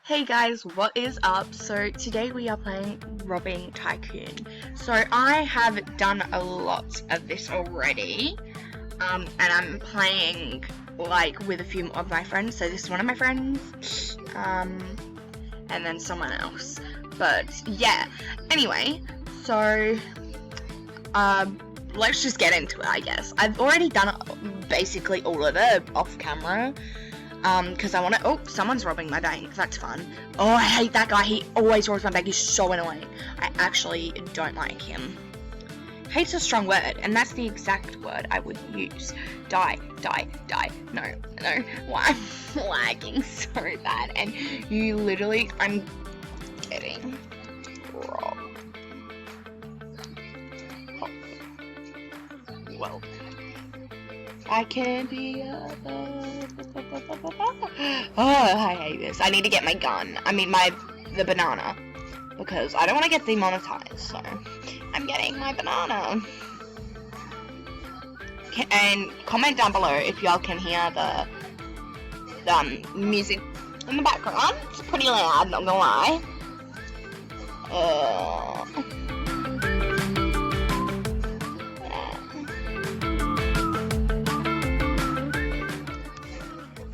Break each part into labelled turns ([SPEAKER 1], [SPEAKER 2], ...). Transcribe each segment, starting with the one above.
[SPEAKER 1] Hey guys, what is up? So today we are playing Robbing Tycoon. So I have done a lot of this already, and I'm playing like with a few of my friends. So this is one of my friends, and then someone else. But yeah, anyway, so let's just get into it, I guess. I've already done basically all of it off camera. Because I want to. Oh, someone's robbing my bank. That's fun. Oh, I hate that guy. He always robs my bank. He's so annoying. I actually don't like him. Hate's a strong word, and that's the exact word I would use. Die. No. Why? I'm lagging so bad, and you literally. I'm getting robbed. Oh. Well. I can be Oh, I hate this. I need to get my gun. I mean, the banana. Because I don't want to get demonetized, so I'm getting my banana. And comment down below if y'all can hear the music in the background. It's pretty loud, not gonna lie.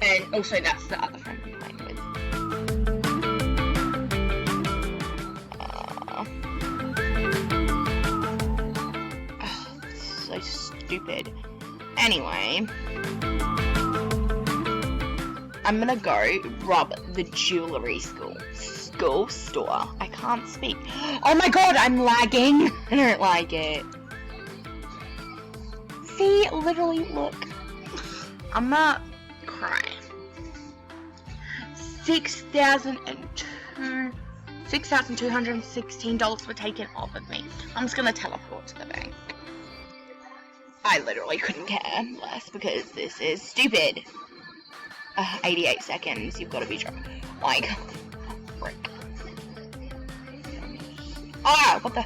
[SPEAKER 1] And also, that's the other friend I'm playing with. So stupid. Anyway, I'm gonna go rob the jewelry store. I can't speak. Oh my god, I'm lagging. I don't like it. See, literally, look. I'm not crying. $6,216 were taken off of me. I'm just gonna teleport to the bank. I literally couldn't care less because this is stupid. 88 seconds. You've got to be drunk. Like, frick. Ah, what the?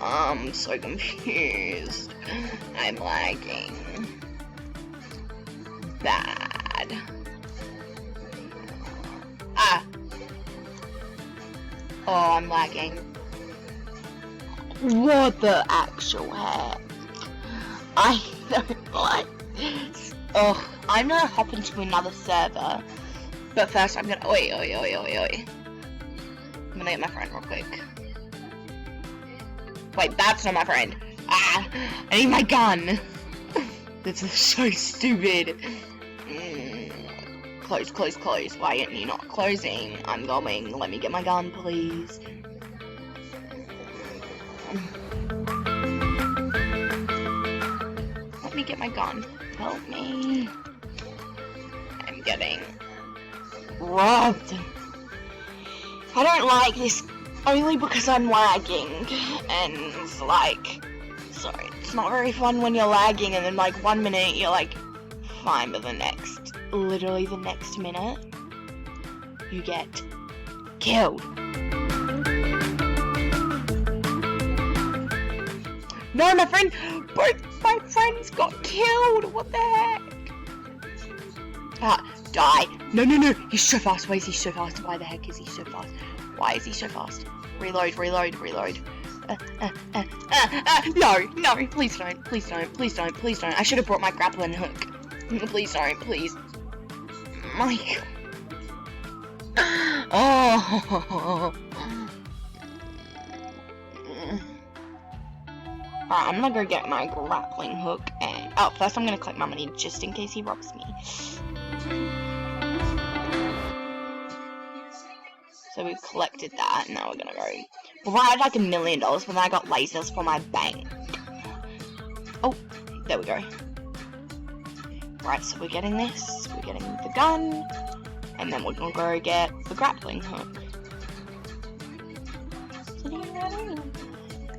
[SPEAKER 1] I'm so confused. I'm lagging. Bad. Ah. Oh, I'm lagging. What the actual heck? I don't like this. Oh, I'm gonna hop into another server. But first I'm gonna... Oi. I'm gonna get my friend real quick. Wait, that's not my friend. Ah, I need my gun. This is so stupid. Close. Why aren't you not closing? I'm going. Let me get my gun, please. Let me get my gun. Help me. I'm getting robbed. I don't like this. Only because I'm lagging, and like, sorry, it's not very fun when you're lagging, and then like 1 minute you're like fine, but literally the next minute, you get killed. No, both my friends got killed. What the heck? Ah, die. No, he's so fast. Why is he so fast? Why the heck is he so fast? Why is he so fast? Reload. No, please don't. I should have brought my grappling hook. Please don't. My God. Oh. Alright, I'm gonna go get my grappling hook and... Oh, first I'm gonna collect my money just in case he robs me. So we've collected that, and now we're gonna go. Well, I had like $1 million, but then I got lasers for my bank. Oh, there we go. Right, so we're getting this. We're getting the gun, and then we're gonna go get the grappling hook.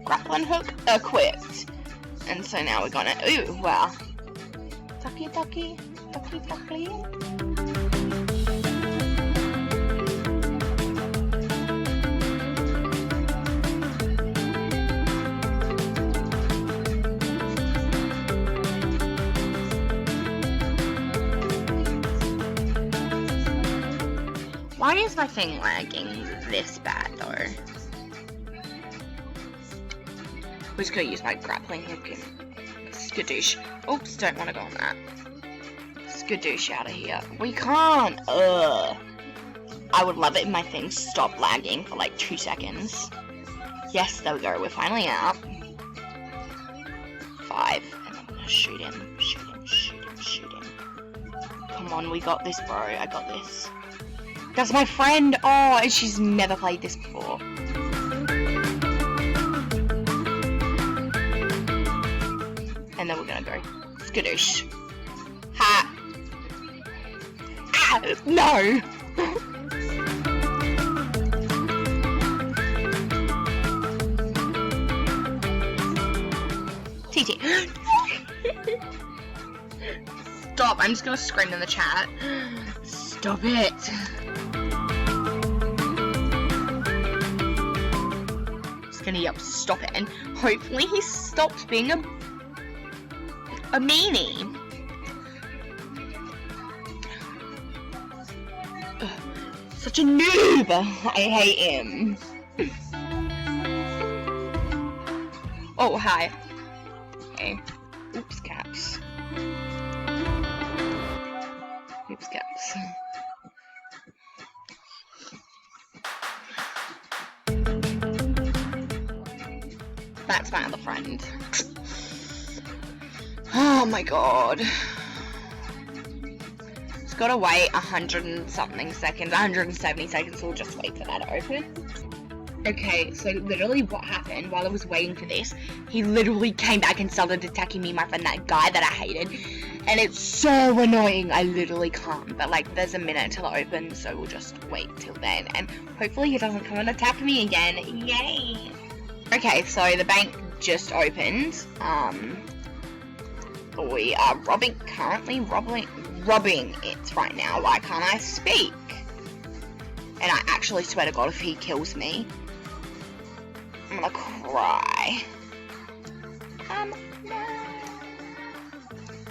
[SPEAKER 1] Grappling hook equipped. And so now we're gonna. Ooh, wow. Ducky. Why is my thing lagging this bad though? We're just gonna use my grappling hook and skadoosh. Oops, don't want to go on that. Skadoosh out of here. We can't. I would love it if my thing stopped lagging for like 2 seconds. Yes, there we go. We're finally out. 5. And I'm gonna shoot him. Shoot him. Shoot him. Shoot him. Come on, we got this, bro. I got this. That's my friend. Oh, and she's never played this before. And then we're gonna go skadoosh. Ha! Ah! No! TT. Stop, I'm just gonna scream in the chat. Stop it. Just gonna yell, stop it, and hopefully he stops being a meanie. Ugh, such a noob. I hate him. Oh, hi. Okay. Oops, caps. Oops, caps. That's my other friend. Oh my god. It's gotta wait 100 and something seconds, 170 seconds, so we'll just wait for that to open. Okay, so literally what happened while I was waiting for this, he literally came back and started attacking me, my friend, that guy that I hated. And it's so annoying, I literally can't. But like, there's a minute till it opens, so we'll just wait till then. And hopefully he doesn't come and attack me again. Yay! Okay, so the bank just opened. We are currently robbing it right now. Why can't I speak? And I actually swear to God, if he kills me, I'm gonna cry. No.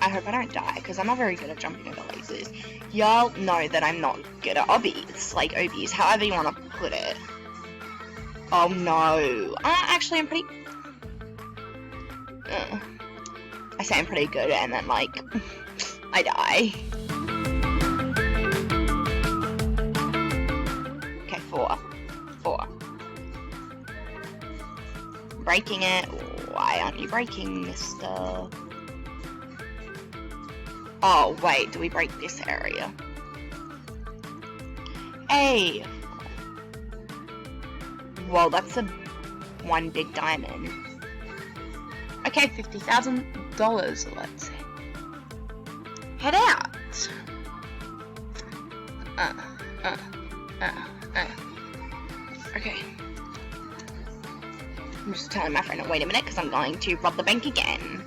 [SPEAKER 1] I hope I don't die, because I'm not very good at jumping over lasers. Y'all know that I'm not good at obbies, like obies, however you want to put it. Oh no. Actually, I'm pretty... I say I'm pretty good, and then, like, I die. Okay, 4. Breaking it. Why aren't you breaking, mister? Oh, wait, do we break this area? Hey! Well, that's one big diamond. Okay, $50,000, let's head out. Okay. I'm just telling my friend to wait a minute because I'm going to rob the bank again.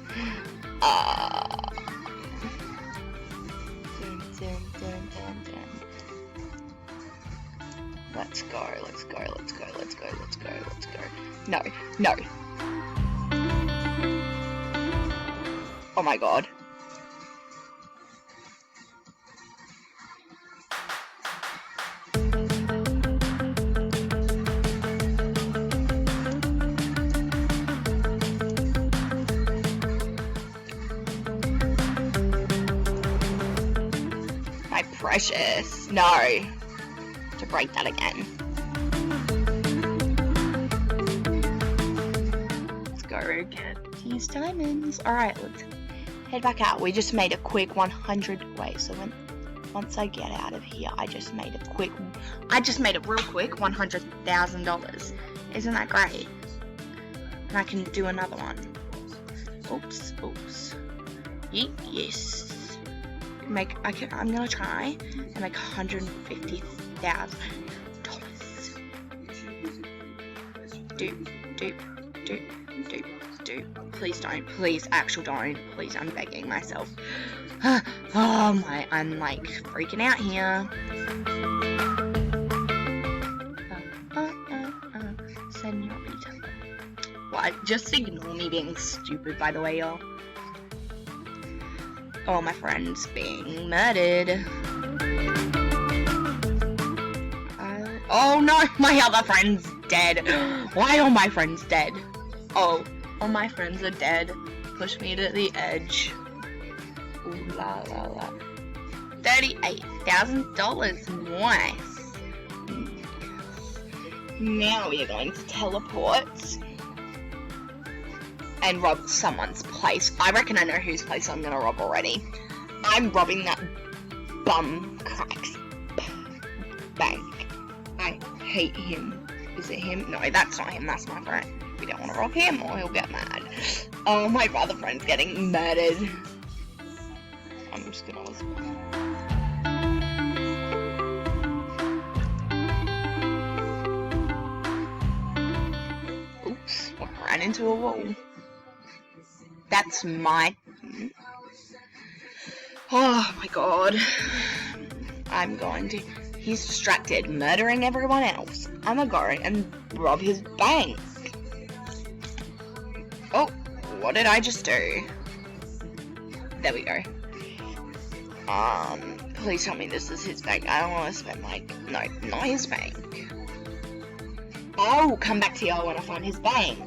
[SPEAKER 1] Let's go. No. Oh my god. My precious. No. To break that again. Let's go get these diamonds. Alright, let's head back out. We just made a quick 100. Wait, so once I get out of here, I just made a real quick $100,000. Isn't that great? And I can do another one. Oops. Yes. I'm gonna try and make $150,000. Do. Please don't. Please, actual don't. Please, I'm begging myself. Oh my, I'm like freaking out here. Send your retail. What? Just ignore me being stupid, by the way, y'all. Oh, my friend's being murdered. Oh no, my other friend's dead. Why are my friends dead? Oh, all my friends are dead. Push me to the edge. Ooh la la la. $38,000. Nice. Now we are going to teleport and rob someone's place. I reckon I know whose place I'm gonna rob already. I'm robbing that bum cracks bank. I hate him. Is it him? No, that's not him. That's my friend. We don't want to rob him or he'll get mad. Oh, my other friend's getting murdered. I'm just gonna listen. Oops, I ran into a wall. That's my... Oh my god. I'm going to... He's distracted, murdering everyone else. I'm gonna go and rob his bank. Oh, what did I just do? There we go. Please tell me this is his bank. I don't want to spend like... No, not his bank. Oh, come back to y'all when I find his bank.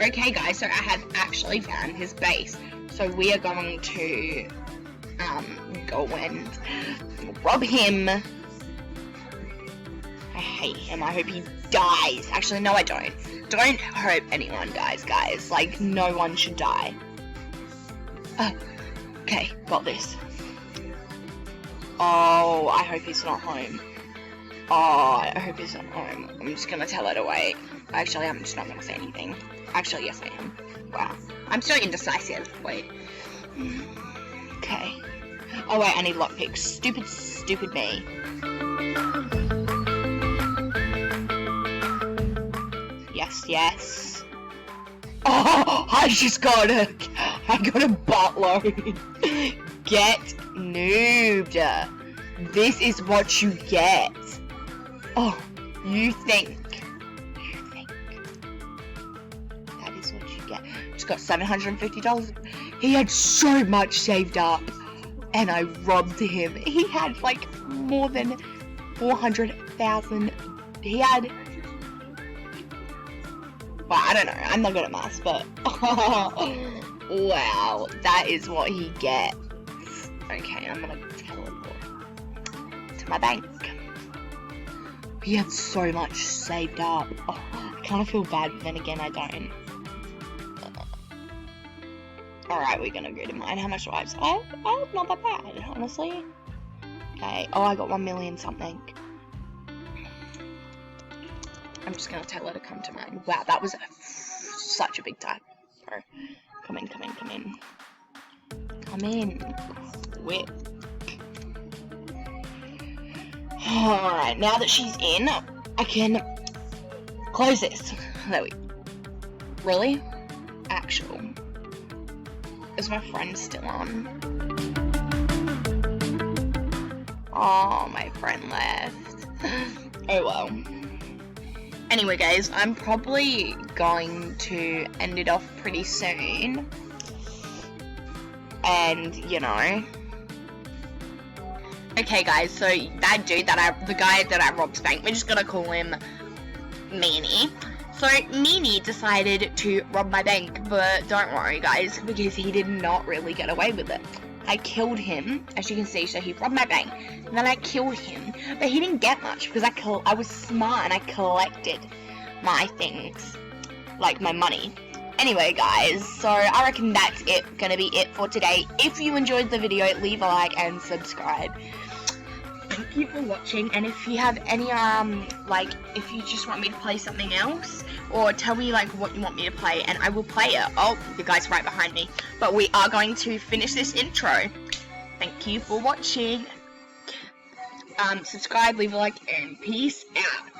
[SPEAKER 1] Okay guys, so I have actually found his base. So we are going to go and rob him. I hate him. I hope he dies. Actually, no, I don't. Don't hope anyone dies, guys. Like, no one should die. Okay, got this. Oh, I hope he's not home. Oh, I hope he's not home. I'm just gonna tell her to wait. Actually, I'm just not gonna say anything. Actually, yes, I am. Wow. I'm so indecisive. Wait. Okay. Oh, wait, I need lockpicks. Stupid, stupid me. Yes, yes. Oh, I got a buttload. Get noobed. This is what you get. Oh, you think that is what you get. Just got $750. He had so much saved up, and I robbed him. He had like more than 400,000. He had... Well, I don't know. I'm not good at maths, but... Wow, that is what he gets. Okay, I'm gonna teleport to my bank. He had so much saved up. Oh, I kind of feel bad, but then again, I don't. Alright, we're gonna go to mine. How much do I have? I have not that bad, honestly. Okay. Oh, I got 1 million something. I'm just gonna tell her to come to mine. Wow, that was such a big time. Come in, come in, come in. Come in. Quick. Alright, now that she's in, I can close this. There we go. Really? Actual. Is my friend still on? Oh, my friend left. Oh well. Anyway guys, I'm probably going to end it off pretty soon. And, you know. Okay guys, so that dude the guy that I robbed bank, we're just gonna call him Meanie. So Meanie decided to rob my bank, but don't worry guys, because he did not really get away with it. I killed him, as you can see, so he robbed my bank, and then I killed him, but he didn't get much, because I was smart and I collected my things, like my money. Anyway guys, so I reckon that's gonna be it for today. If you enjoyed the video, leave a like and subscribe. Thank you for watching, and if you have any, like, if you just want me to play something else, or tell me, like, what you want me to play, and I will play it. Oh, the guy's right behind me. But we are going to finish this intro. Thank you for watching. Subscribe, leave a like, and peace out.